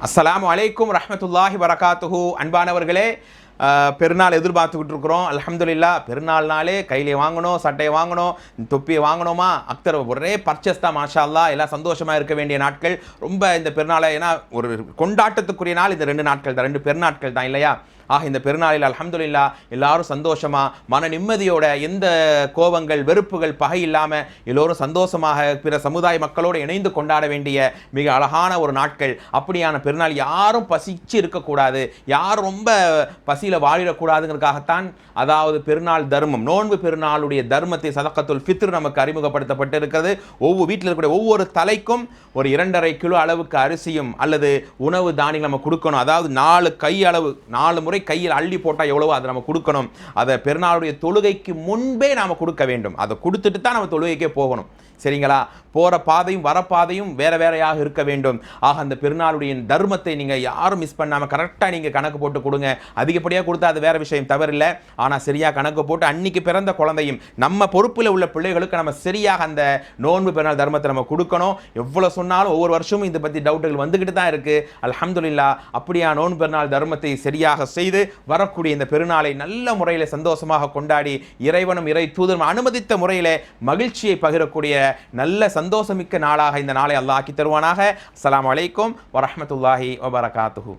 அஸ்ஸலாமு அலைக்கும் ரஹ்மத்துல்லாஹி வரகாத்துஹு. அன்பானவர்களே, பெருநாள் எதிர்பார்த்துக்கிட்டு இருக்கிறோம். அல்ஹம்துலில்லாஹ். பெருநாள்னாலே கையிலே வாங்கணும், சட்டையை வாங்கணும், தொப்பியை வாங்கணுமா, அக்தர் ஒரே பர்ச்சேஸ் தான். மாஷா அல்லாஹ். எல்லாம் சந்தோஷமாக இருக்க வேண்டிய நாட்கள். ரொம்ப இந்த பெருநாளை, ஏன்னா ஒரு கொண்டாட்டத்துக்குரிய நாள் இந்த 2 நாட்கள் தான், 2 பெருநாட்கள் தான் இல்லையா? இந்த பெருநாளில் அல்ஹம்துலில்லாஹ் எல்லாரும் சந்தோஷமா, மன நிம்மதியோட, எந்த கோபங்கள் வெறுப்புகள் பகை இல்லாமல் எல்லோரும் சந்தோஷமாக பிற சமுதாய மக்களோடு இணைந்து கொண்டாட வேண்டிய மிக அழகான ஒரு நாட்கள். அப்படியான பெருநாள் யாரும் பசிச்சு இருக்கக்கூடாது, யாரும் ரொம்ப பசியில் வாழிடக்கூடாதுங்கிறதுக்காகத்தான் அதாவது பெருநாள் தர்மம், நோன்பு பெருநாளுடைய தர்மத்தை சதக்கத்துல் ஃபித்ர் நமக்கு அறிமுகப்படுத்தப்பட்டு இருக்கிறது. ஒவ்வொரு வீட்டில் இருக்கக்கூடிய ஒவ்வொரு தலைக்கும் ஒரு 2.5 கிலோ அளவுக்கு அரிசியும் அல்லது உணவு தானியம் நம்ம கொடுக்கணும். அதாவது 4 கை அளவு, 4 முறை கையில் அள்ளி போட்டால் எவ்வளவோ அதை நம்ம கொடுக்கணும். அதை பெருநாளுடைய தொழுகைக்கு முன்பே நாம் கொடுக்க வேண்டும். அதை கொடுத்துட்டு தான் நம்ம தொழுகைக்கே போகணும். சரிங்களா? போகிற பாதையும் வர பாதையும் வேறு வேறையாக இருக்க வேண்டும். அந்த பெருநாளுடைய தர்மத்தை நீங்கள் யாரும் மிஸ் பண்ணாமல் கரெக்டாக நீங்கள் கணக்கு போட்டு கொடுங்க. அதிகப்படியாக கொடுத்தா அது வேறு விஷயம், தவறில்லை. ஆனால் சரியாக கணக்கு போட்டு அன்னைக்கு பிறந்த குழந்தையும் நம்ம பொறுப்பில் உள்ள பிள்ளைகளுக்கு நம்ம சரியாக அந்த நோன்பு பெருநாள் தர்மத்தை நம்ம கொடுக்கணும். எவ்வளோ சொன்னாலும் ஒவ்வொரு வருஷமும் இதை பற்றி டவுட்டுகள் வந்துக்கிட்டு தான் இருக்குது. அல்ஹம்துலில்லாஹ். அப்படியா நோன்பு பெருநாள் தர்மத்தை சரியாக செய்து வரக்கூடிய இந்த பெருநாளை நல்ல முறையில் சந்தோஷமாக கொண்டாடி இறைவனும் இறை தூதரும் அனுமதித்த முறையில் மகிழ்ச்சியை பகிரக்கூடிய நல்ல சந்தோஷமிக்க நாளாக இந்த நாளை அல்லாஹ் ஆக்கி தருவானாக. அஸ்ஸலாமு அலைக்கும் வரஹ்மத்துல்லாஹி வபரகாத்துஹு.